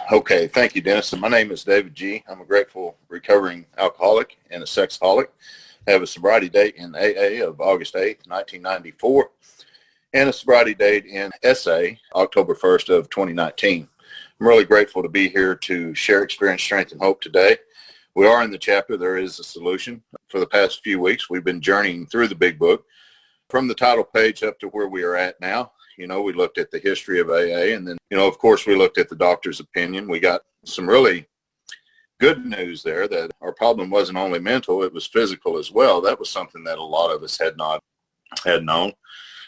Okay, thank you, Dennis. My name is David G. I'm a grateful recovering alcoholic and a sexaholic. I have a sobriety date in AA of August 8th, 1994, and a sobriety date in SA, October 1st of 2019. I'm really grateful to be here to share experience, strength, and hope today. We are in the chapter, There is a Solution. For the past few weeks, we've been journeying through the big book from the title page up to where we are at now. We looked at the history of AA, and then, of course, we looked at the doctor's opinion. We got some really good news there that our problem wasn't only mental, it was physical as well. That was something that a lot of us had known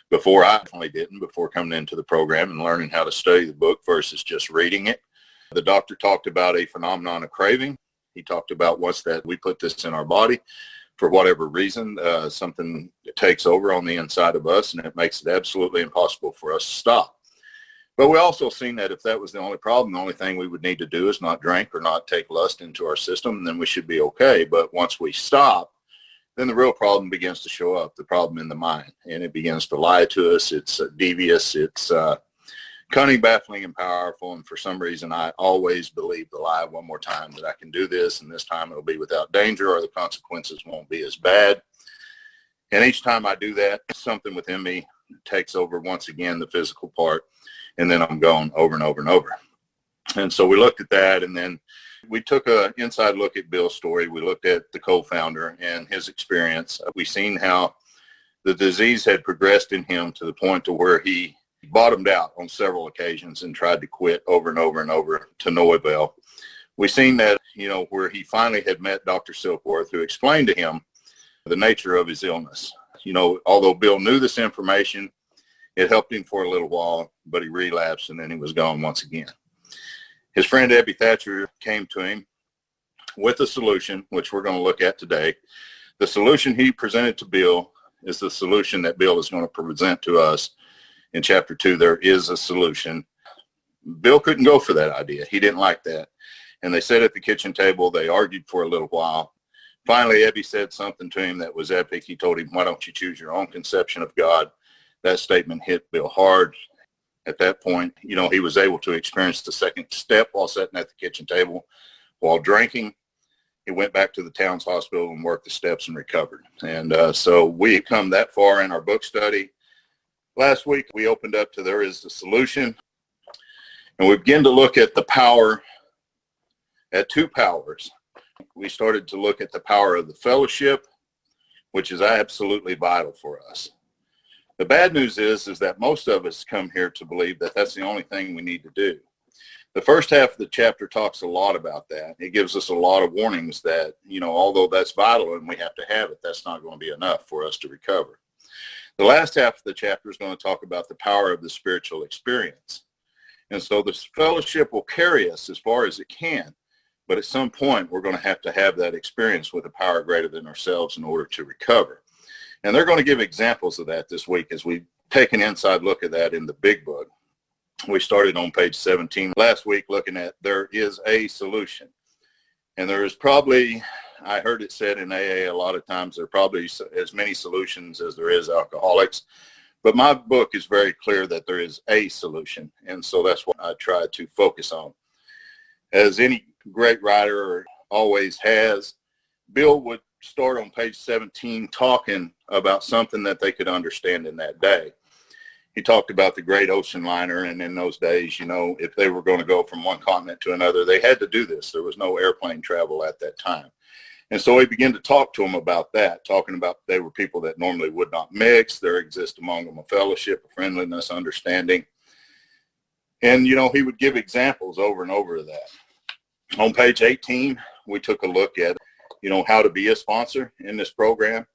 before. I definitely didn't, before coming into the program and learning how to study the book versus just reading it. The doctor talked about a phenomenon of craving. He talked about once that we put this in our body, for whatever reason, something takes over on the inside of us, and it makes it absolutely impossible for us to stop. But we also seen that if that was the only problem, the only thing we would need to do is not drink or not take lust into our system, and then we should be okay. But once we stop, then the real problem begins to show up, the problem in the mind, and it begins to lie to us. It's devious, it's cunning, baffling, and powerful. And for some reason, I always believe the lie one more time, that I can do this, and this time it'll be without danger, or the consequences won't be as bad. And each time I do that, something within me takes over once again, the physical part, and then I'm going over and over and over. And so we looked at that, and then we took an inside look at Bill's story. We looked at the co-founder and his experience. We seen how the disease had progressed in him to the point to where he bottomed out on several occasions and tried to quit over and over and over, to no avail. We seen that, where he finally had met Dr. Silkworth, who explained to him the nature of his illness. Although Bill knew this information, it helped him for a little while, but he relapsed, and then he was gone once again. His friend Abby Thatcher came to him with a solution, which we're going to look at today. The solution he presented to Bill is the solution that Bill is going to present to us in chapter 2. There is a solution. Bill couldn't go for that idea. He didn't like that. And they sat at the kitchen table. They argued for a little while. Finally, Ebby said something to him that was epic. He told him, "Why don't you choose your own conception of God?" That statement hit Bill hard. At that point, he was able to experience the second step while sitting at the kitchen table. While drinking, he went back to the town's hospital and worked the steps and recovered. And so we had come that far in our book study. Last week, we opened up to There is a Solution, and we began to look at the power, at two powers. We started to look at the power of the fellowship, which is absolutely vital for us. The bad news is that most of us come here to believe that that's the only thing we need to do. The first half of the chapter talks a lot about that. It gives us a lot of warnings that, although that's vital and we have to have it, that's not going to be enough for us to recover. The last half of the chapter is going to talk about the power of the spiritual experience. And so the fellowship will carry us as far as it can, but at some point we're going to have that experience with a power greater than ourselves in order to recover. And they're going to give examples of that this week as we take an inside look at that in the big book. We started on page 17 last week looking at There is a Solution. And there is probably, I heard it said in AA a lot of times, there are probably as many solutions as there is alcoholics. But my book is very clear that there is a solution. And so that's what I try to focus on. As any great writer always has, Bill would start on page 17 talking about something that they could understand in that day. He talked about the great ocean liner, and in those days, if they were going to go from one continent to another, they had to do this. There was no airplane travel at that time. And so he began to talk to them about that, talking about they were people that normally would not mix. There exists among them a fellowship, a friendliness, understanding. And, he would give examples over and over of that. On page 18, we took a look at how to be a sponsor in this program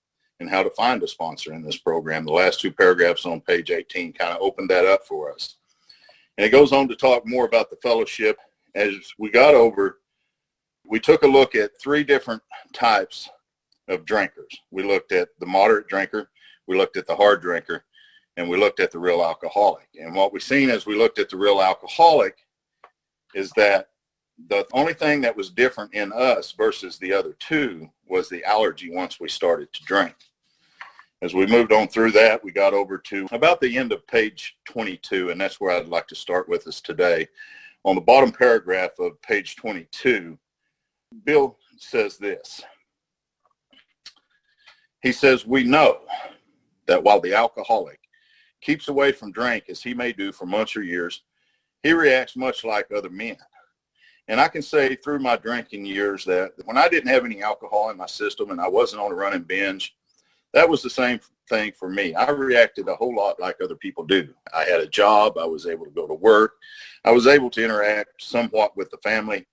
and how to find a sponsor in this program. The last two paragraphs on page 18 kind of opened that up for us. And it goes on to talk more about the fellowship. As we took a look at three different types of drinkers. We looked at the moderate drinker, we looked at the hard drinker, and we looked at the real alcoholic. And what we've seen as we looked at the real alcoholic is that the only thing that was different in us versus the other two was the allergy once we started to drink. As we moved on through that, we got over to about the end of page 22, and that's where I'd like to start with us today, On the bottom paragraph of page 22, Bill says this. He says, "We know that while the alcoholic keeps away from drink as he may do for months or years, he reacts much like other men. And I can say through my drinking years that when I didn't have any alcohol in my system and I wasn't on a running binge, that was the same thing for me. I reacted a whole lot like other people do. I had a job. I was able to go to work. I was able to interact somewhat with the family.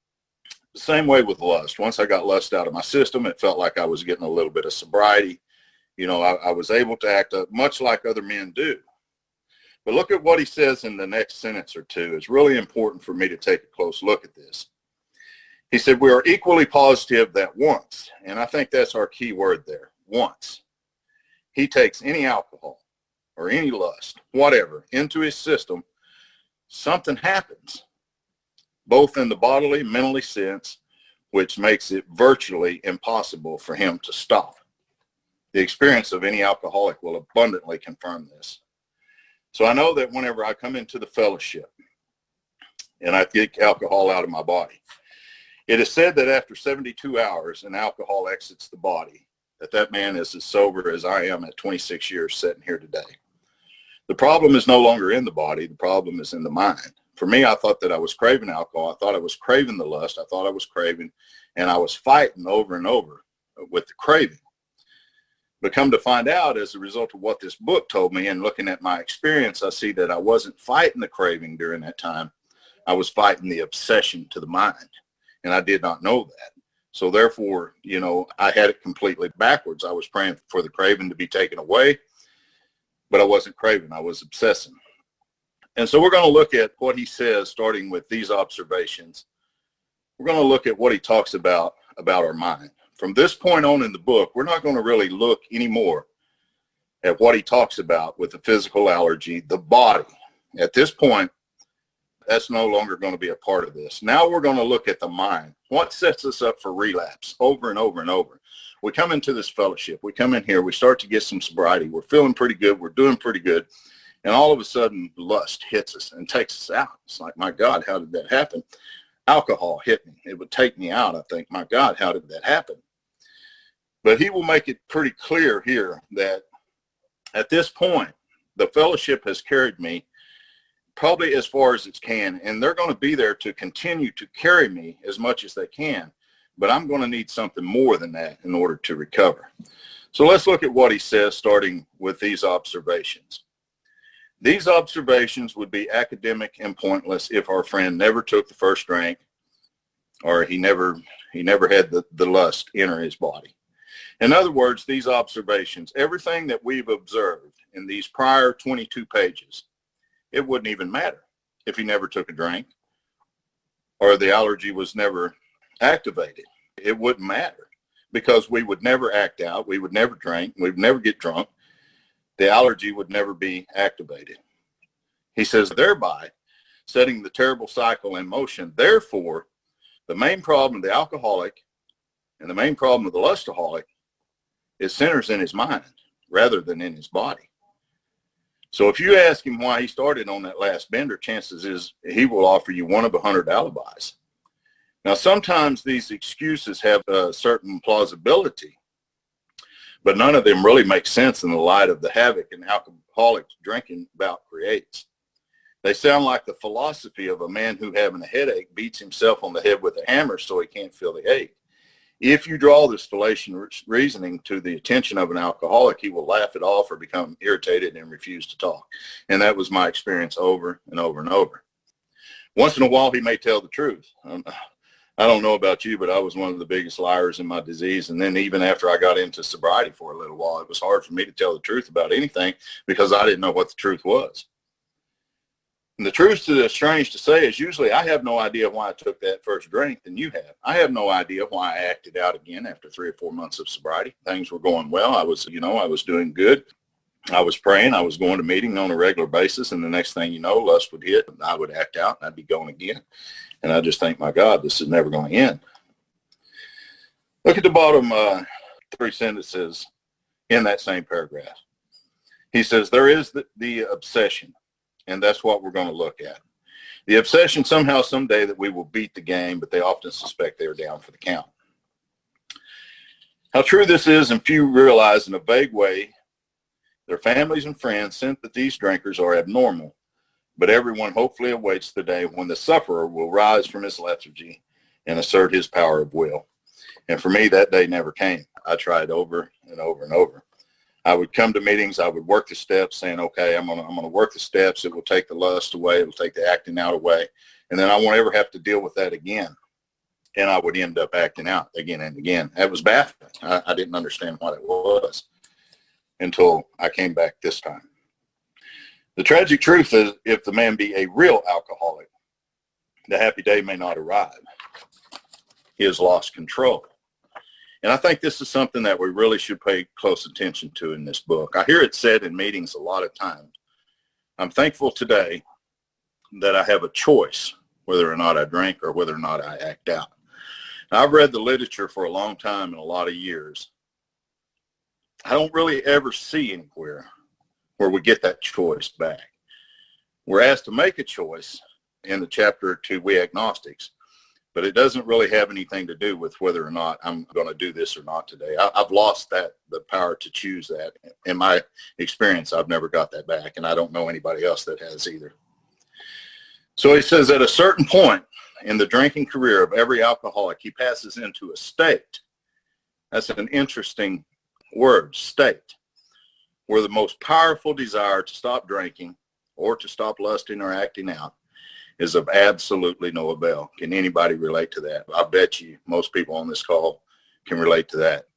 The same way with lust. Once I got lust out of my system, it felt like I was getting a little bit of sobriety. I was able to act much like other men do. But look at what he says in the next sentence or two. It's really important for me to take a close look at this. He said, we are equally positive that once, and I think that's our key word there, once, he takes any alcohol or any lust, whatever, into his system, something happens, both in the bodily, mentally sense, which makes it virtually impossible for him to stop. The experience of any alcoholic will abundantly confirm this. So I know that whenever I come into the fellowship and I get alcohol out of my body, it is said that after 72 hours an alcohol exits the body, that man is as sober as I am at 26 years sitting here today. The problem is no longer in the body. The problem is in the mind. For me, I thought that I was craving alcohol. I thought I was craving the lust. I thought I was craving, and I was fighting over and over with the craving. But come to find out, as a result of what this book told me and looking at my experience, I see that I wasn't fighting the craving during that time. I was fighting the obsession to the mind, and I did not know that. So therefore, I had it completely backwards. I was praying for the craving to be taken away, but I wasn't craving. I was obsessing. And so we're going to look at what he says, starting with these observations. We're going to look at what he talks about our mind. From this point on in the book, we're not going to really look anymore at what he talks about with the physical allergy, the body. At this point, that's no longer going to be a part of this. Now we're going to look at the mind. What sets us up for relapse over and over and over? We come into this fellowship. We come in here. We start to get some sobriety. We're feeling pretty good. We're doing pretty good. And all of a sudden, lust hits us and takes us out. It's like, my God, how did that happen? Alcohol hit me. It would take me out. I think, my God, how did that happen? But he will make it pretty clear here that at this point, the fellowship has carried me probably as far as it can, and they're going to be there to continue to carry me as much as they can. But I'm going to need something more than that in order to recover. So let's look at what he says, starting with these observations. These observations would be academic and pointless if our friend never took the first drink or he never had the lust enter his body. In other words, these observations, everything that we've observed in these prior 22 pages, it wouldn't even matter if he never took a drink or the allergy was never activated. It wouldn't matter because we would never act out. We would never drink. We would never get drunk. The allergy would never be activated. He says, thereby setting the terrible cycle in motion. Therefore, the main problem of the alcoholic and the main problem of the lustaholic is centers in his mind rather than in his body. So if you ask him why he started on that last bender, chances is he will offer you one of 100 alibis. Now, sometimes these excuses have a certain plausibility, but none of them really make sense in the light of the havoc an alcoholic drinking bout creates. They sound like the philosophy of a man who, having a headache, beats himself on the head with a hammer so he can't feel the ache. If you draw this fallacious reasoning to the attention of an alcoholic, he will laugh it off or become irritated and refuse to talk. And that was my experience over and over and over. Once in a while, he may tell the truth. I don't know about you, but I was one of the biggest liars in my disease. And then even after I got into sobriety for a little while, it was hard for me to tell the truth about anything because I didn't know what the truth was. And the truth to this, strange to say, is usually I have no idea why I took that first drink than you have. I have no idea why I acted out again after 3 or 4 months of sobriety. Things were going well. I was doing good. I was praying. I was going to meeting on a regular basis. And the next thing you know, lust would hit and I would act out and I'd be going again. And I just think, my God, this is never going to end. Look at the bottom 3 sentences in that same paragraph. He says, there is the obsession. And that's what we're going to look at. The obsession somehow, someday, that we will beat the game, but they often suspect they are down for the count. How true this is, and few realize in a vague way, their families and friends sense that these drinkers are abnormal, but everyone hopefully awaits the day when the sufferer will rise from his lethargy and assert his power of will. And for me, that day never came. I tried over and over and over. I would come to meetings, I would work the steps saying, okay, I'm gonna work the steps. It will take the lust away. It will take the acting out away. And then I won't ever have to deal with that again. And I would end up acting out again and again. That was baffling. I didn't understand what it was until I came back this time. The tragic truth is, if the man be a real alcoholic, the happy day may not arrive. He has lost control. And I think this is something that we really should pay close attention to in this book. I hear it said in meetings a lot of times. I'm thankful today that I have a choice whether or not I drink or whether or not I act out. Now, I've read the literature for a long time and a lot of years. I don't really ever see anywhere where we get that choice back. We're asked to make a choice in the chapter to We Agnostics, but it doesn't really have anything to do with whether or not I'm going to do this or not today. I've lost the power to choose that. In my experience, I've never got that back, and I don't know anybody else that has either. So he says at a certain point in the drinking career of every alcoholic, he passes into a state. That's an interesting word, state, where the most powerful desire to stop drinking or to stop lusting or acting out is of absolutely no avail. Can anybody relate to that? I bet you most people on this call can relate to that.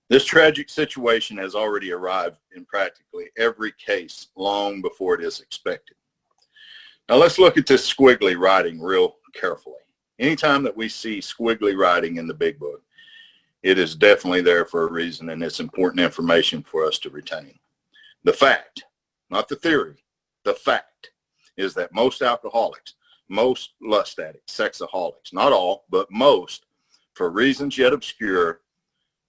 This tragic situation has already arrived in practically every case long before it is expected. Now let's look at this squiggly writing real carefully. Anytime that we see squiggly writing in the big book, it is definitely there for a reason, and it's important information for us to retain. The fact, not the theory, the fact is that most alcoholics, most lust addicts, sexaholics, not all, but most, for reasons yet obscure,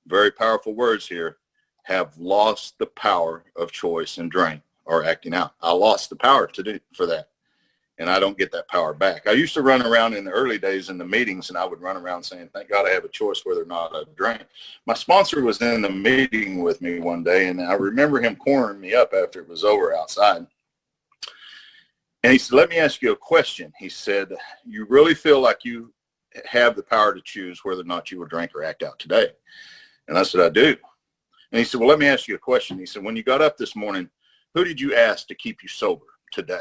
very powerful words here, have lost the power of choice and drink or acting out. I lost the power to do for that, and I don't get that power back. I used to run around in the early days in the meetings, and I would run around saying, thank God I have a choice whether or not I drink. My sponsor was in the meeting with me one day, and I remember him cornering me up after it was over outside. And he said, let me ask you a question. He said, you really feel like you have the power to choose whether or not you will drink or act out today? And I said, I do. And he said, well, let me ask you a question. He said, when you got up this morning, who did you ask to keep you sober today?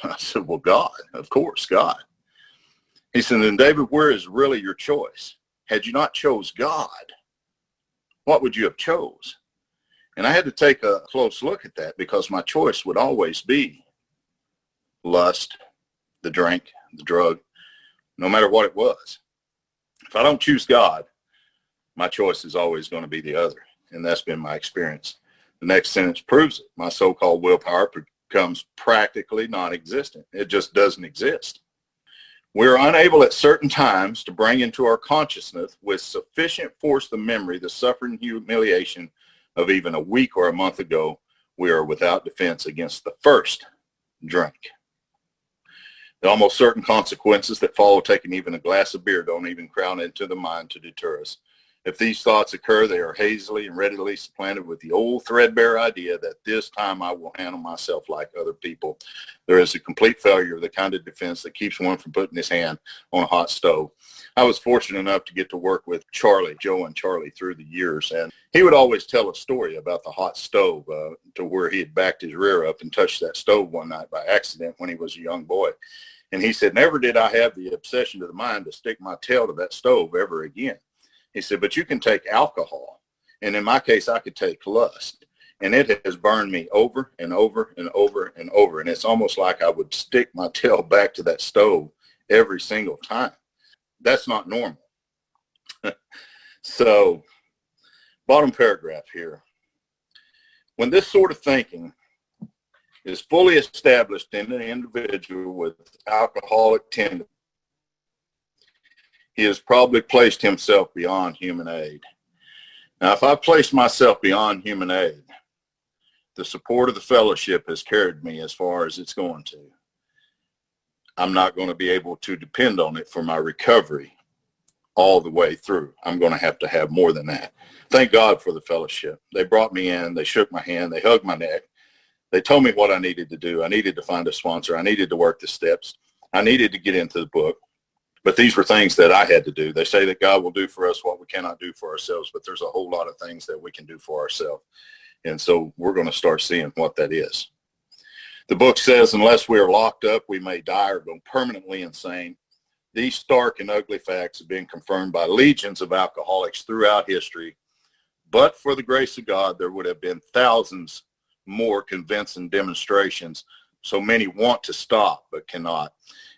I said, well, God, of course, God. He said, then David, where is really your choice? Had you not chose God, what would you have chose? And I had to take a close look at that, because my choice would always be lust, the drink, the drug, no matter what it was. If I don't choose God, my choice is always going to be the other. And that's been my experience. The next sentence proves it. My so-called willpower becomes practically non-existent. It just doesn't exist. We're unable at certain times to bring into our consciousness with sufficient force the memory, the suffering, humiliation of even a week or a month ago. We are without defense against the first drink. The almost certain consequences that follow taking even a glass of beer don't even crowd into the mind to deter us. If these thoughts occur, they are hazily and readily supplanted with the old threadbare idea that this time I will handle myself like other people. There is a complete failure of the kind of defense that keeps one from putting his hand on a hot stove. I was fortunate enough to get to work with Joe and Charlie through the years, and he would always tell a story about the hot stove to where he had backed his rear up and touched that stove one night by accident when he was a young boy. And he said, never did I have the obsession to the mind to stick my tail to that stove ever again. He said, but you can take alcohol. And in my case, I could take lust. And it has burned me over and over and over and over. And it's almost like I would stick my tail back to that stove every single time. That's not normal. So, bottom paragraph here. When this sort of thinking is fully established in an individual with alcoholic tendencies, he has probably placed himself beyond human aid. Now, if I place myself beyond human aid, the support of the fellowship has carried me as far as it's going to. I'm not going to be able to depend on it for my recovery all the way through. I'm going to have more than that. Thank God for the fellowship. They brought me in, they shook my hand, they hugged my neck. They told me what I needed to do. I needed to find a sponsor. I needed to work the steps. I needed to get into the book. But these were things that I had to do. They say that God will do for us what we cannot do for ourselves, but there's a whole lot of things that we can do for ourselves. And so we're going to start seeing what that is. The book says, unless we are locked up, we may die or go permanently insane. These stark and ugly facts have been confirmed by legions of alcoholics throughout history. But for the grace of God, there would have been thousands more convincing demonstrations. So many want to stop but cannot.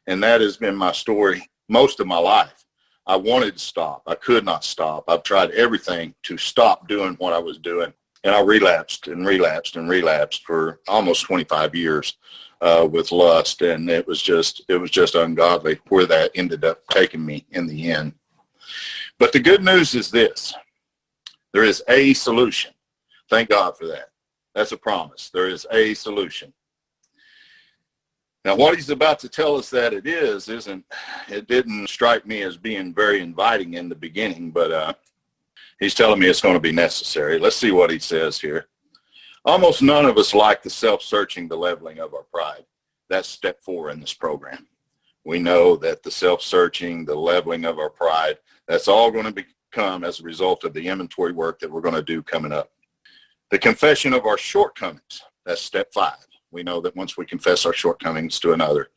And that has been my story most of my life. I wanted to stop. I could not stop. I've tried everything to stop doing what I was doing. And I relapsed and relapsed and relapsed for almost 25 years with lust. And it was just ungodly where that ended up taking me in the end. But the good news is this. There is a solution. Thank God for that. That's a promise. There is a solution. Now, what he's about to tell us that it didn't strike me as being very inviting in the beginning, but he's telling me it's going to be necessary. Let's see what he says here. Almost none of us like the self-searching, the leveling of our pride. That's step 4 in this program. We know that the self-searching, the leveling of our pride, that's all going to come as a result of the inventory work that we're going to do coming up. The confession of our shortcomings, that's step 5. We know that once we confess our shortcomings to another,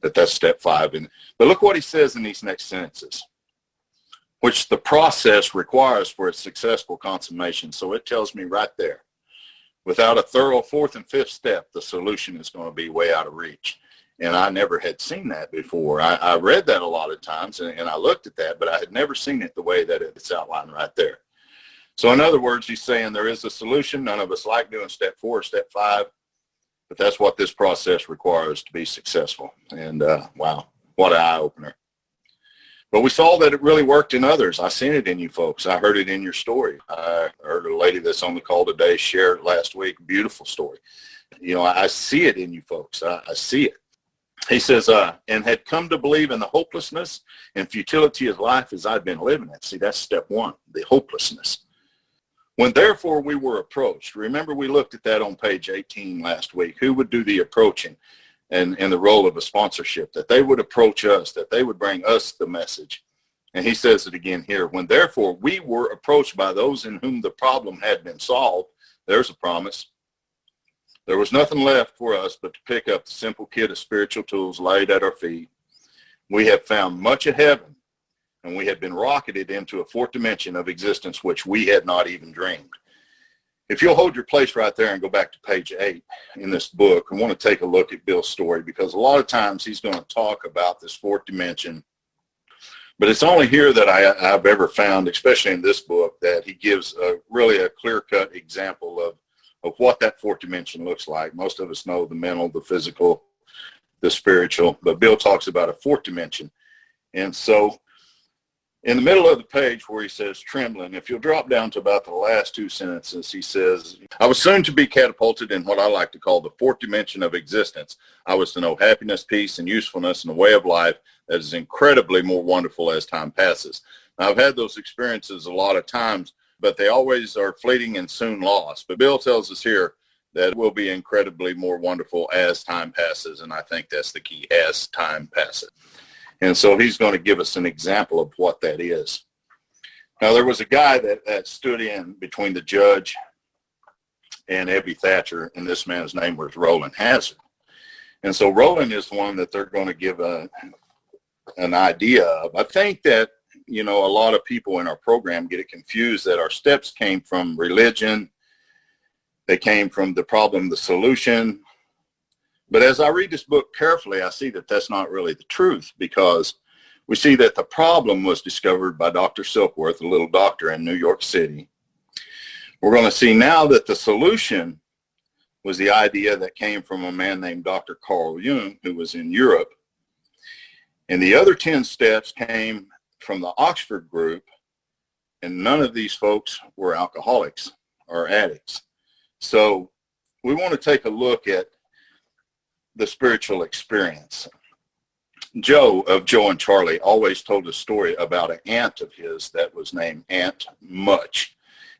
that's step 5. But look what he says in these next sentences, which the process requires for its successful consummation. So it tells me right there, without a thorough 4th and 5th step, the solution is going to be way out of reach. And I never had seen that before. I read that a lot of times, and I looked at that, but I had never seen it the way that it's outlined right there. So in other words, he's saying there is a solution. None of us like doing step 4 or step 5. But that's what this process requires to be successful. And wow, what an eye-opener. But we saw that it really worked in others. I seen it in you folks. I heard it in your story. I heard a lady that's on the call today share it last week. Beautiful story. You know, I see it in you folks. I see it. He says, and had come to believe in the hopelessness and futility of life as I'd been living it. See, that's step 1, the hopelessness. When therefore we were approached, remember we looked at that on page 18 last week, who would do the approaching and the role of a sponsorship, that they would approach us, that they would bring us the message. And he says it again here, when therefore we were approached by those in whom the problem had been solved, there's a promise. There was nothing left for us but to pick up the simple kit of spiritual tools laid at our feet. We have found much of heaven, and we had been rocketed into a 4th dimension of existence which we had not even dreamed. If you'll hold your place right there and go back to page 8 in this book, I want to take a look at Bill's story, because a lot of times he's going to talk about this 4th dimension, but it's only here that I've ever found, especially in this book, that he gives really a clear-cut example of what that 4th dimension looks like. Most of us know the mental, the physical, the spiritual, but Bill talks about a 4th dimension. And so in the middle of the page where he says trembling, if you'll drop down to about the last 2 sentences, he says, I was soon to be catapulted in what I like to call the 4th dimension of existence. I was to know happiness, peace, and usefulness, and a way of life that is incredibly more wonderful as time passes. Now, I've had those experiences a lot of times, but they always are fleeting and soon lost. But Bill tells us here that it will be incredibly more wonderful as time passes, and I think that's the key, as time passes. And so he's going to give us an example of what that is. Now, there was a guy that stood in between the judge and Ebby Thatcher, and this man's name was Roland Hazard. And so Roland is the one that they're going to give an idea of. I think that, you know, a lot of people in our program get it confused that our steps came from religion. They came from the problem, the solution. But as I read this book carefully, I see that that's not really the truth, because we see that the problem was discovered by Dr. Silkworth, a little doctor in New York City. We're going to see now that the solution was the idea that came from a man named Dr. Carl Jung, who was in Europe. And the other 10 steps came from the Oxford group, and none of these folks were alcoholics or addicts. So we want to take a look at the spiritual experience. Joe of Joe and Charlie always told a story about an aunt of his that was named Aunt Much.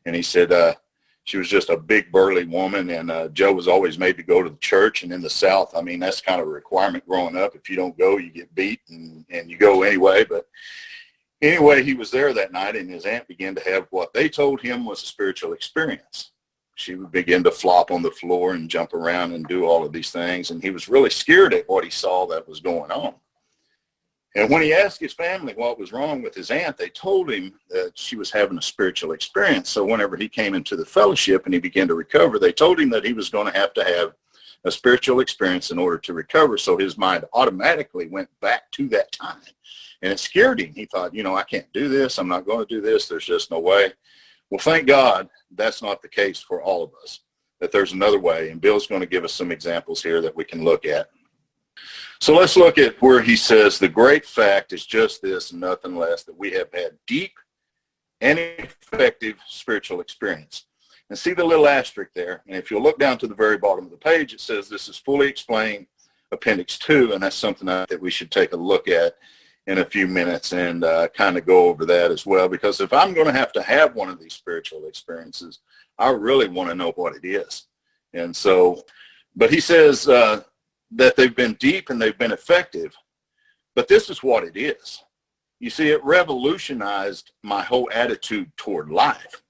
And he said she was just a big burly woman, and Joe was always made to go to the church. And in the South, I mean, that's kind of a requirement growing up. If you don't go, you get beat, and you go anyway. But anyway, he was there that night, and his aunt began to have what they told him was a spiritual experience. She would begin to flop on the floor and jump around and do all of these things. And he was really scared at what he saw that was going on. And when he asked his family what was wrong with his aunt, they told him that she was having a spiritual experience. So whenever he came into the fellowship and he began to recover, they told him that he was going to have a spiritual experience in order to recover. So his mind automatically went back to that time. And it scared him. He thought, I can't do this. I'm not going to do this. There's just no way. Well, thank God that's not the case for all of us, that there's another way. And Bill's going to give us some examples here that we can look at. So let's look at where he says the great fact is just this and nothing less, that we have had deep and effective spiritual experience. And see the little asterisk there. And if you'll look down to the very bottom of the page, it says this is fully explained, Appendix 2, and that's something that we should take a look at in a few minutes and kind of go over that as well. Because if I'm going to have one of these spiritual experiences, I really want to know what it is. And so, but he says that they've been deep and they've been effective, but this is what it is. You see, it revolutionized my whole attitude toward life.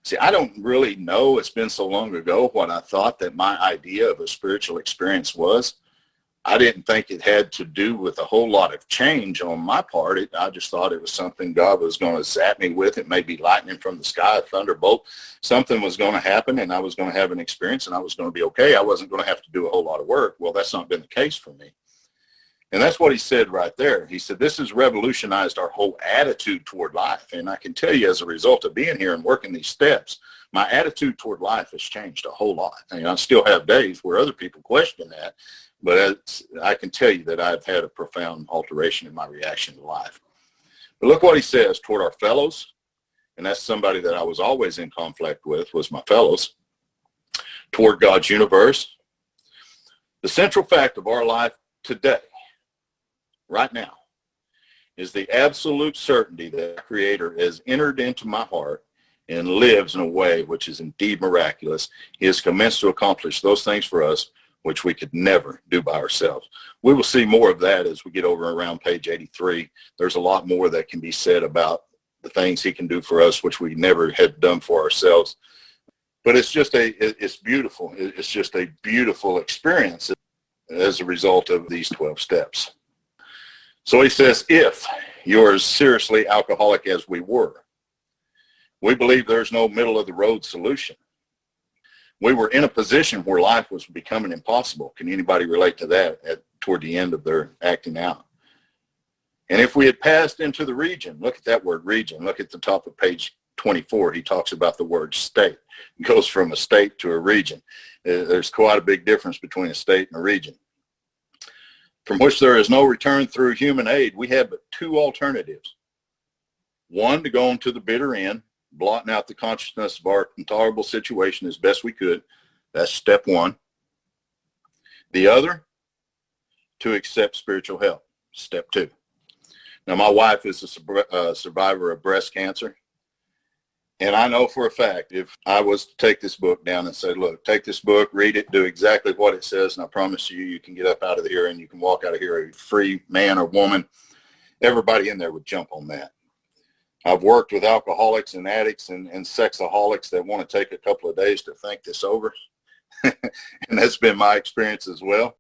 See, I don't really know, it's been so long ago, what I thought that my idea of a spiritual experience was. I didn't think it had to do with a whole lot of change on my part. I just thought it was something God was going to zap me with. It may be lightning from the sky, a thunderbolt. Something was going to happen, and I was going to have an experience, and I was going to be okay. I wasn't going to have to do a whole lot of work. Well, that's not been the case for me. And that's what he said right there. He said, this has revolutionized our whole attitude toward life. And I can tell you, as a result of being here and working these steps, my attitude toward life has changed a whole lot. I still have days where other people question that, but I can tell you that I've had a profound alteration in my reaction to life. But look what he says toward our fellows, and that's somebody that I was always in conflict with, was my fellows, toward God's universe. The central fact of our life today, right now, is the absolute certainty that the Creator has entered into my heart and lives in a way which is indeed miraculous. He has commenced to accomplish those things for us which we could never do by ourselves. We will see more of that as we get over around page 83. There's a lot more that can be said about the things he can do for us, which we never had done for ourselves. But it's beautiful. It's just a beautiful experience as a result of these 12 steps. So he says, if you're as seriously alcoholic as we were, we believe there's no middle of the road solution. We were in a position where life was becoming impossible. Can anybody relate to that toward the end of their acting out? And if we had passed into the region, look at that word region. Look at the top of page 24. He talks about the word state. It goes from a state to a region. There's quite a big difference between a state and a region. From which there is no return through human aid, we have but two alternatives. One, to go on to the bitter end, blotting out the consciousness of our intolerable situation as best we could. That's step one. The other, to accept spiritual help. Step two. Now, my wife is a survivor of breast cancer. And I know for a fact, if I was to take this book down and say, look, take this book, read it, do exactly what it says, and I promise you, you can get up out of here and you can walk out of here a free man or woman, everybody in there would jump on that. I've worked with alcoholics and addicts and sexaholics that want to take a couple of days to think this over. And that's been my experience as well.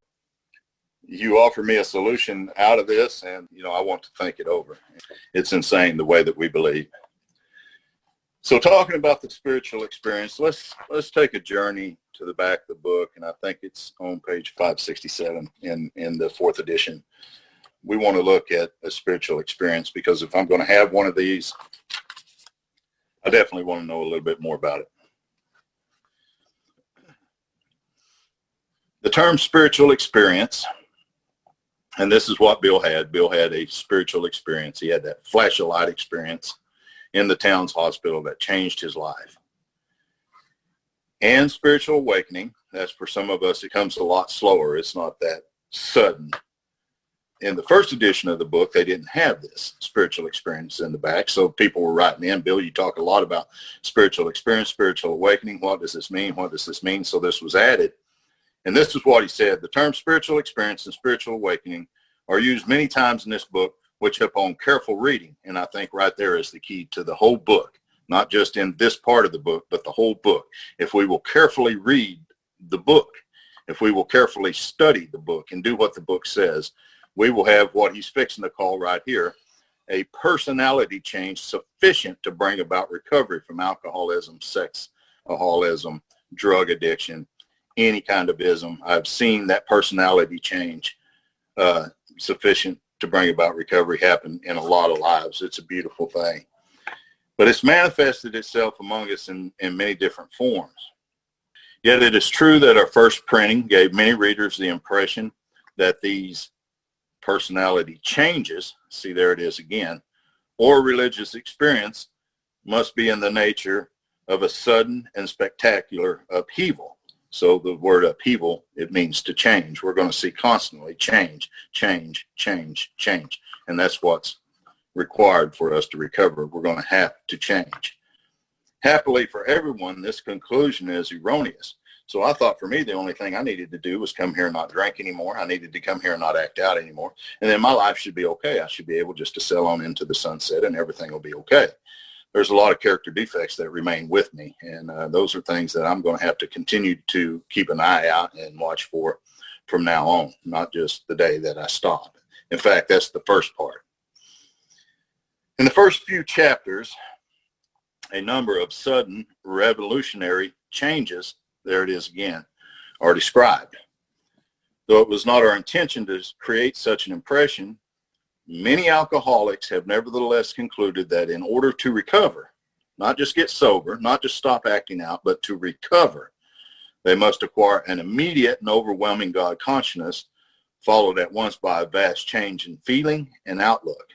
You offer me a solution out of this, and, I want to think it over. It's insane the way that we believe. So talking about the spiritual experience, let's take a journey to the back of the book, and I think it's on page 567 in the fourth edition. We want to look at a spiritual experience, because if I'm going to have one of these, I definitely want to know a little bit more about it. The term spiritual experience, and this is what Bill had. Bill had a spiritual experience. He had that flash of light experience in the town's hospital that changed his life. And spiritual awakening, that's for some of us, it comes a lot slower. It's not that sudden. in the first edition of the book, they didn't have this spiritual experience in the back. So people were writing in, Bill, you talk a lot about spiritual experience, spiritual awakening. What does this mean? What does this mean? So this was added. And this is what he said. The term spiritual experience and spiritual awakening are used many times in this book, which upon careful reading, and I think right there is the key to the whole book, not just in this part of the book, but the whole book. If we will carefully read the book, if we will carefully study the book and do what the book says, we will have what he's fixing to call right here a personality change sufficient to bring about recovery from alcoholism, sexaholism, drug addiction, any kind of ism. I've seen that personality change sufficient to bring about recovery happen in a lot of lives. It's a beautiful thing. But it's manifested itself among us in many different forms. Yet it is true that our first printing gave many readers the impression that these personality changes, see there it is again, or religious experience must be in the nature of a sudden and spectacular upheaval. So the word upheaval, it means to change. We're going to see constantly change, change, change, change. And that's what's required for us to recover. We're going to have to change. Happily for everyone, this conclusion is erroneous. So I thought for me, the only thing I needed to do was come here and not drink anymore. I needed to come here and not act out anymore. And then my life should be okay. I should be able just to sail on into the sunset and everything will be okay. There's a lot of character defects that remain with me. And those are things that I'm going to have to continue to keep an eye out and watch for from now on, not just the day that I stop. In fact, that's the first part. In the first few chapters, a number of sudden revolutionary changes, there it is again, are described. Though it was not our intention to create such an impression, many alcoholics have nevertheless concluded that in order to recover, not just get sober, not just stop acting out, but to recover, they must acquire an immediate and overwhelming God consciousness, followed at once by a vast change in feeling and outlook.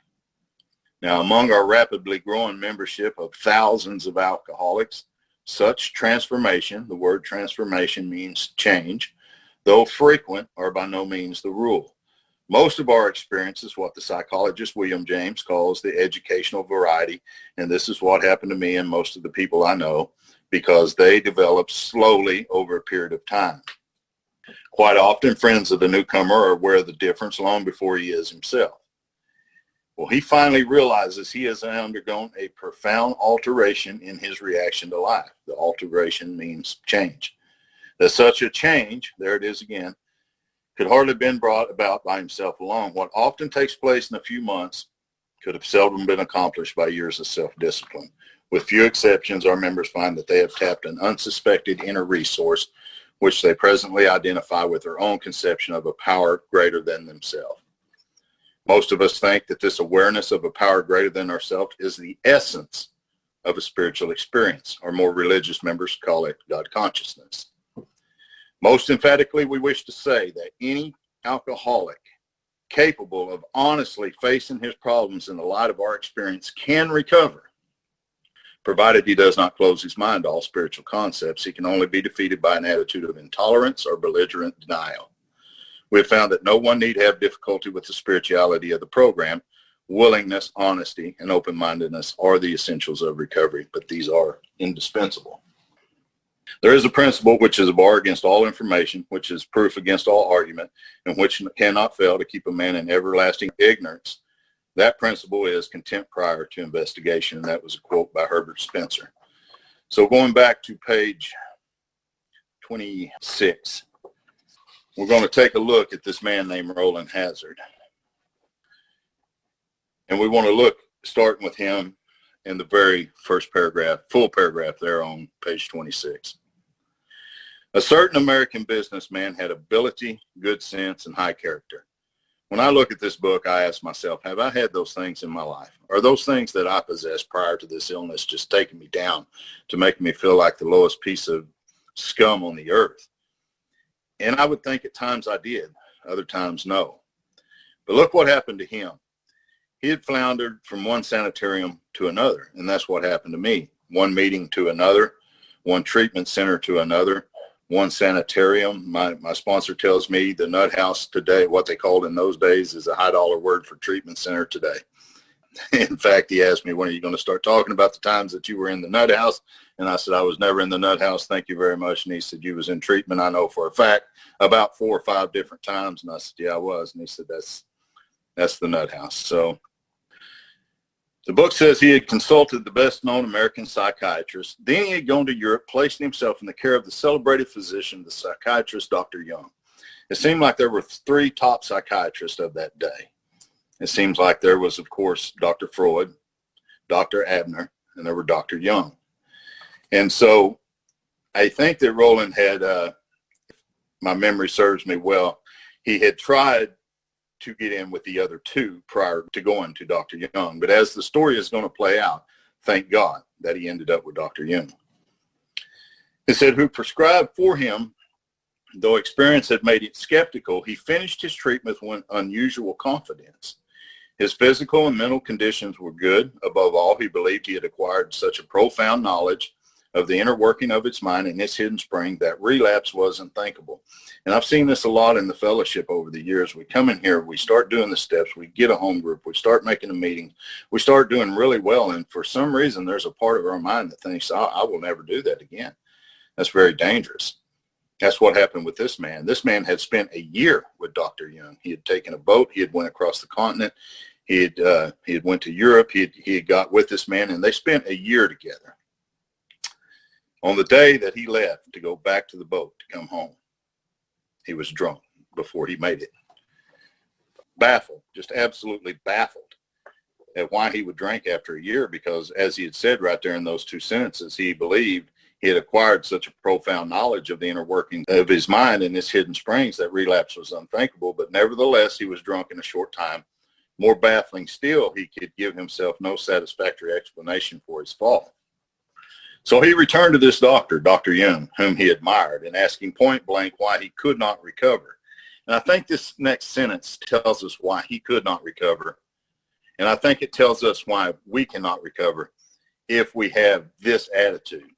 Now, among our rapidly growing membership of thousands of alcoholics, such transformation, the word transformation means change, though frequent, are by no means the rule. Most of our experience is what the psychologist William James calls the educational variety, and this is what happened to me and most of the people I know, because they develop slowly over a period of time. Quite often, friends of the newcomer are aware of the difference long before he is himself. Well, he finally realizes he has undergone a profound alteration in his reaction to life. The alteration means change. That such a change, there it is again, could hardly have been brought about by himself alone. What often takes place in a few months could have seldom been accomplished by years of self-discipline. With few exceptions, our members find that they have tapped an unsuspected inner resource, which they presently identify with their own conception of a power greater than themselves. Most of us think that this awareness of a power greater than ourselves is the essence of a spiritual experience, or more religious members call it God consciousness. Most emphatically, we wish to say that any alcoholic capable of honestly facing his problems in the light of our experience can recover, provided he does not close his mind to all spiritual concepts. He can only be defeated by an attitude of intolerance or belligerent denial. We have found that no one need have difficulty with the spirituality of the program. Willingness, honesty, and open-mindedness are the essentials of recovery, but these are indispensable. There is a principle which is a bar against all information, which is proof against all argument, and which cannot fail to keep a man in everlasting ignorance. That principle is contempt prior to investigation, and that was a quote by Herbert Spencer. So going back to page 26, we're going to take a look at this man named Roland Hazard. And we want to look, starting with him in the very first paragraph, full paragraph there on page 26. A certain American businessman had ability, good sense, and high character. When I look at this book, I ask myself, have I had those things in my life? Are those things that I possessed prior to this illness just taking me down to make me feel like the lowest piece of scum on the earth? And I would think at times I did, other times no. But look what happened to him. He had floundered from one sanitarium to another, and that's what happened to me. One meeting to another, one treatment center to another, one sanitarium. My sponsor tells me the nut house today, what they called in those days, is a high dollar word for treatment center today. In fact, he asked me, when are you going to start talking about the times that you were in the nut house? And I said, I was never in the nut house. Thank you very much. And he said, you was in treatment, I know for a fact, about 4 or 5 different times. And I said, yeah, I was. And he said, that's the nut house. So the book says he had consulted the best known American psychiatrist. Then he had gone to Europe, placing himself in the care of the celebrated physician, the psychiatrist, Dr. Jung. It seemed like there were 3 top psychiatrists of that day. It seems like there was, of course, Dr. Freud, Dr. Abner, and there were Dr. Jung. And so I think that Roland had, if my memory serves me well, he had tried to get in with the other 2 prior to going to Dr. Jung. But as the story is going to play out, thank God that he ended up with Dr. Jung. He said, who prescribed for him, though experience had made it skeptical, he finished his treatment with unusual confidence. His physical and mental conditions were good. Above all, he believed he had acquired such a profound knowledge of the inner working of its mind and its hidden spring that relapse was unthinkable. And I've seen this a lot in the fellowship over the years. We come in here, we start doing the steps, we get a home group, we start making a meeting, we start doing really well. And for some reason, there's a part of our mind that thinks, I will never do that again. That's very dangerous. That's what happened with this man. This man had spent a year with Dr. Jung. He had taken a boat. He had went across the continent. He had went to Europe. He had got with this man, and they spent a year together. On the day that he left to go back to the boat to come home, he was drunk before he made it. Baffled, just absolutely baffled at why he would drink after a year, because as he had said right there in those 2 sentences, he believed he had acquired such a profound knowledge of the inner working of his mind and its hidden springs that relapse was unthinkable. But nevertheless, he was drunk in a short time. More baffling still, he could give himself no satisfactory explanation for his fall. So he returned to this doctor, Dr. Jung, whom he admired, and asked him point blank why he could not recover. And I think this next sentence tells us why he could not recover. And I think it tells us why we cannot recover if we have this attitude.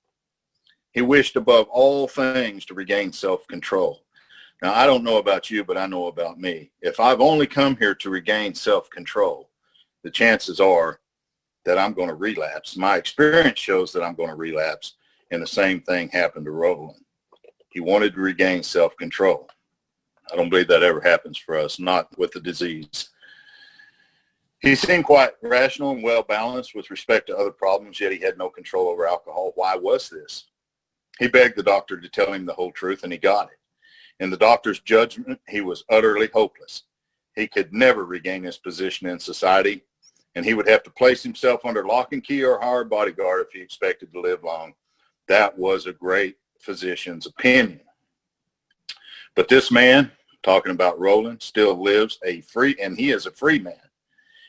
He wished above all things to regain self-control. Now, I don't know about you, but I know about me. If I've only come here to regain self-control, the chances are that I'm going to relapse. My experience shows that I'm going to relapse, and the same thing happened to Roland. He wanted to regain self-control. I don't believe that ever happens for us, not with the disease. He seemed quite rational and well-balanced with respect to other problems, yet he had no control over alcohol. Why was this? He begged the doctor to tell him the whole truth, and he got it. In the doctor's judgment, he was utterly hopeless. He could never regain his position in society, and he would have to place himself under lock and key or hire a bodyguard if he expected to live long. That was a great physician's opinion. But this man, talking about Roland, still lives and he is a free man.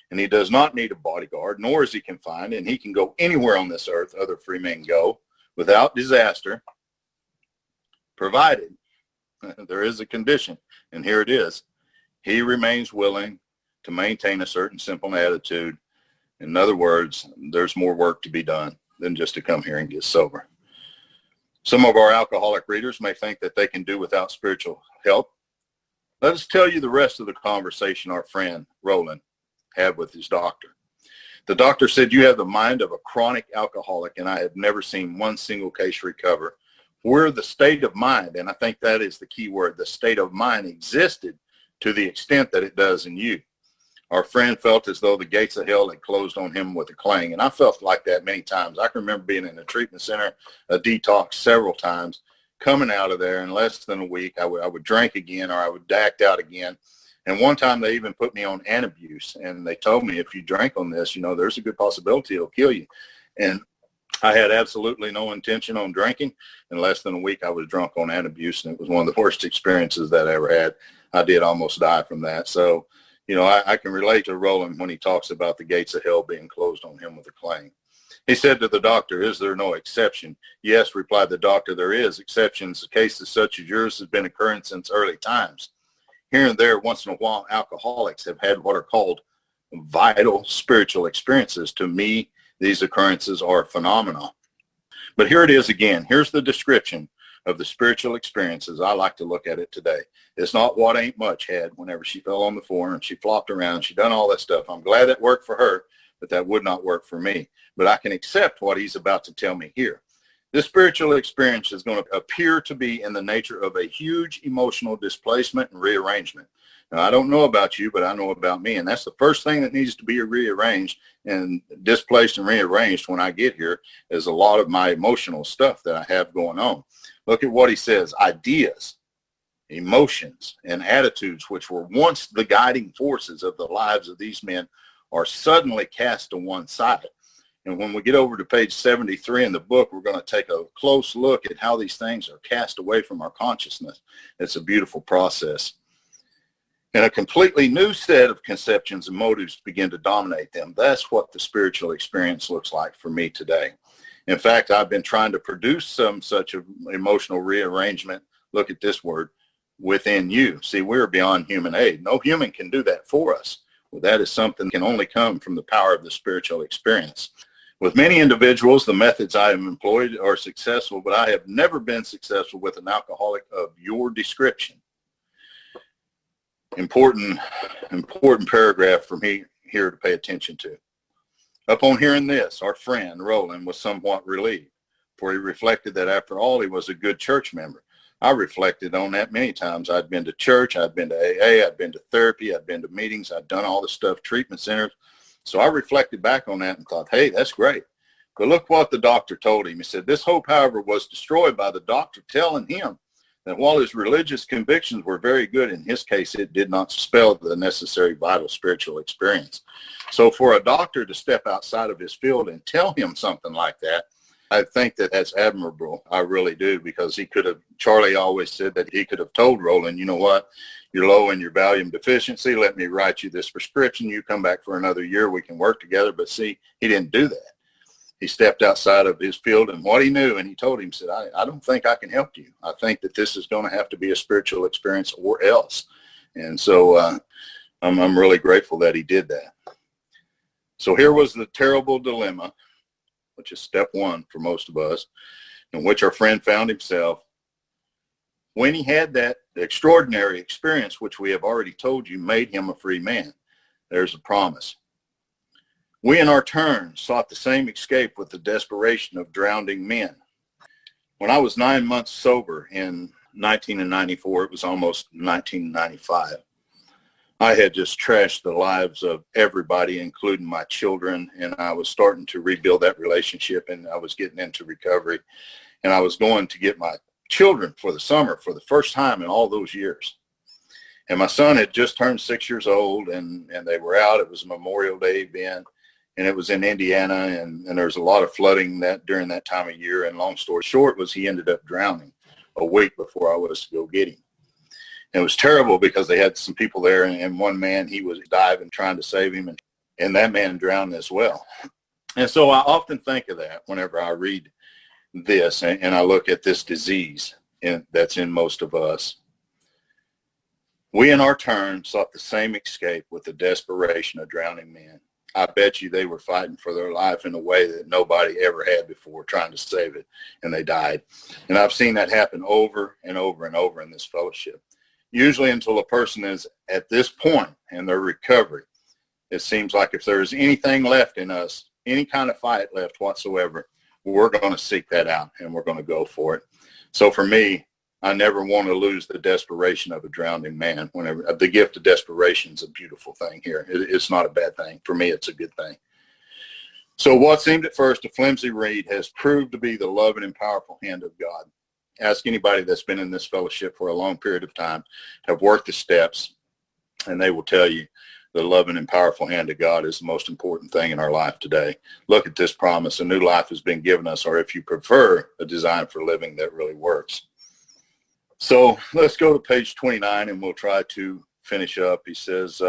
And he does not need a bodyguard, nor is he confined, and he can go anywhere on this earth other free men go without disaster, provided there is a condition, and here it is. He remains willing to maintain a certain simple attitude. In other words, there's more work to be done than just to come here and get sober. Some of our alcoholic readers may think that they can do without spiritual help. Let us tell you the rest of the conversation our friend Roland had with his doctor. The doctor said, you have the mind of a chronic alcoholic, and I have never seen one single case recover where the state of mind, and I think that is the key word, the state of mind existed to the extent that it does in you. Our friend felt as though the gates of hell had closed on him with a clang, and I felt like that many times. I can remember being in a treatment center, a detox several times, coming out of there in less than a week. I would drink again, or I would act out again. And one time they even put me on Antabuse, and they told me, if you drink on this, there's a good possibility it'll kill you. And I had absolutely no intention on drinking. In less than a week, I was drunk on Antabuse, and it was one of the worst experiences that I ever had. I did almost die from that. So, I can relate to Roland when he talks about the gates of hell being closed on him with a clang. He said to the doctor, is there no exception? Yes, replied the doctor, there is exceptions. Cases such as yours have been occurring since early times. Here and there, once in a while, alcoholics have had what are called vital spiritual experiences. To me, these occurrences are phenomena. But here it is again. Here's the description of the spiritual experiences I like to look at it today. It's not what Ain't Much had whenever she fell on the floor and she flopped around. She done all that stuff. I'm glad that worked for her, but that would not work for me. But I can accept what he's about to tell me here. This spiritual experience is going to appear to be in the nature of a huge emotional displacement and rearrangement. Now, I don't know about you, but I know about me, and that's the first thing that needs to be rearranged and displaced and rearranged when I get here is a lot of my emotional stuff that I have going on. Look at what he says. Ideas, emotions, and attitudes, which were once the guiding forces of the lives of these men, are suddenly cast to one side. And when we get over to page 73 in the book, we're going to take a close look at how these things are cast away from our consciousness. It's a beautiful process. And a completely new set of conceptions and motives begin to dominate them. That's what the spiritual experience looks like for me today. In fact, I've been trying to produce some such emotional rearrangement. Look at this word, within you. See, we're beyond human aid. No human can do that for us. Well, that is something that can only come from the power of the spiritual experience. With many individuals, the methods I have employed are successful, but I have never been successful with an alcoholic of your description. Important paragraph for me here to pay attention to. Upon hearing this, our friend Roland was somewhat relieved, for he reflected that after all, he was a good church member. I reflected on that many times. I'd been to church, I'd been to AA, I'd been to therapy, I'd been to meetings, I'd done all the stuff, treatment centers. So I reflected back on that and thought, hey, that's great. But look what the doctor told him. He said, this hope, however, was destroyed by the doctor telling him that while his religious convictions were very good, in his case, it did not spell the necessary vital spiritual experience. So for a doctor to step outside of his field and tell him something like that, I think that that's admirable. I really do, because he could have, Charlie always said that he could have told Roland, you know what, you're low in your Valium deficiency. Let me write you this prescription. You come back for another year. We can work together. But see, he didn't do that. He stepped outside of his field and what he knew, and he told him, said, I don't think I can help you. I think that this is going to have to be a spiritual experience or else. And so I'm really grateful that he did that. So here was the terrible dilemma, which is step one for most of us, in which our friend found himself when he had that extraordinary experience, which we have already told you made him a free man. There's a promise. We, in our turn, sought the same escape with the desperation of drowning men. When I was 9 months sober in 1994, it was almost 1995, I had just trashed the lives of everybody, including my children, and I was starting to rebuild that relationship, and I was getting into recovery, and I was going to get my children for the summer for the first time in all those years. And my son had just turned 6 years old, and they were out. It was a Memorial Day event, and it was in Indiana, and there was a lot of flooding during that time of year. And long story short was he ended up drowning a week before I was to go get him. And it was terrible because they had some people there, and one man, he was diving trying to save him, and that man drowned as well. And so I often think of that whenever I read this and I look at this disease that's in most of us. We, in our turn, sought the same escape with the desperation of drowning men. I bet you they were fighting for their life in a way that nobody ever had before, trying to save it, and they died. And I've seen that happen over and over and over in this fellowship. Usually until a person is at this point in their recovery, it seems like if there is anything left in us, any kind of fight left whatsoever, we're going to seek that out and we're going to go for it. So for me, I never want to lose the desperation of a drowning man. Whenever the gift of desperation is a beautiful thing here. It's not a bad thing. For me, it's a good thing. So what seemed at first a flimsy reed has proved to be the loving and powerful hand of God. Ask anybody that's been in this fellowship for a long period of time, have worked the steps, and they will tell you the loving and powerful hand of God is the most important thing in our life today. Look at this promise. A new life has been given us, or if you prefer, a design for living that really works. So let's go to page 29 and we'll try to finish up. He says,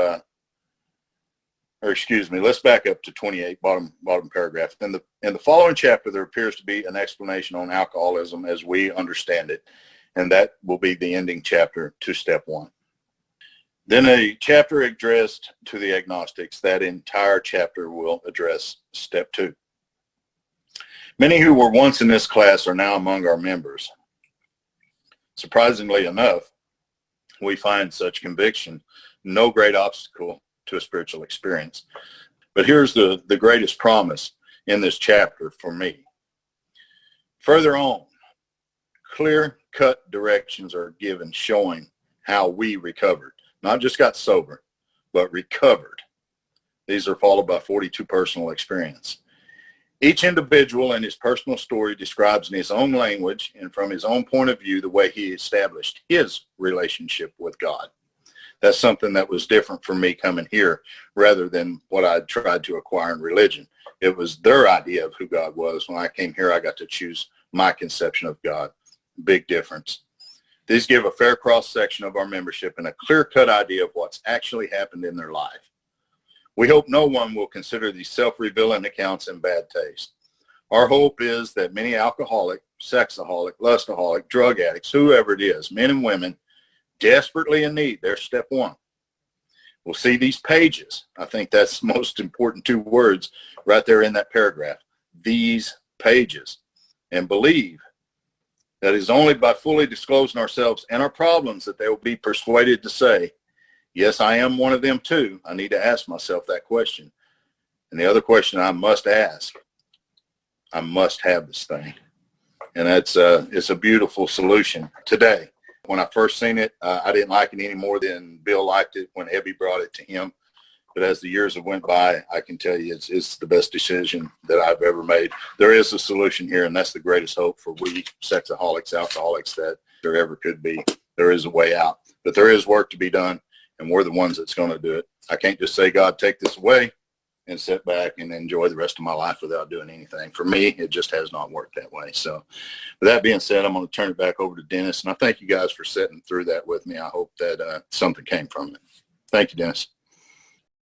let's back up to 28, bottom paragraph. In the following chapter, there appears to be an explanation on alcoholism as we understand it, and that will be the ending chapter to step one. Then a chapter addressed to the agnostics. That entire chapter will address step two. Many who were once in this class are now among our members. Surprisingly enough, we find such conviction no great obstacle to a spiritual experience. But here's the greatest promise in this chapter for me. Further on, clear-cut directions are given showing how we recovered. Not just got sober, but recovered. These are followed by 42 personal experience. Each individual in his personal story describes in his own language and from his own point of view the way he established his relationship with God. That's something that was different for me coming here rather than what I tried to acquire in religion. It was their idea of who God was. When I came here, I got to choose my conception of God. Big difference. These give a fair cross-section of our membership and a clear-cut idea of what's actually happened in their life. We hope no one will consider these self-revealing accounts in bad taste. Our hope is that many alcoholic, sexaholic, lustaholic, drug addicts, whoever it is, men and women, desperately in need, there's step one. We'll see these pages. I think that's the most important two words right there in that paragraph. These pages. And believe that it is only by fully disclosing ourselves and our problems that they will be persuaded to say, yes, I am one of them too. I need to ask myself that question. And the other question I must ask, I must have this thing. And it's a beautiful solution today. When I first seen it, I didn't like it any more than Bill liked it when Ebby brought it to him. But as the years have went by, I can tell you it's the best decision that I've ever made. There is a solution here, and that's the greatest hope for we sexaholics, alcoholics that there ever could be. There is a way out, but there is work to be done, and we're the ones that's going to do it. I can't just say, God, take this away and sit back and enjoy the rest of my life without doing anything. For me, it just has not worked that way. So with that being said, I'm going to turn it back over to Dennis, and I thank you guys for sitting through that with me. I hope that something came from it. Thank you, Dennis.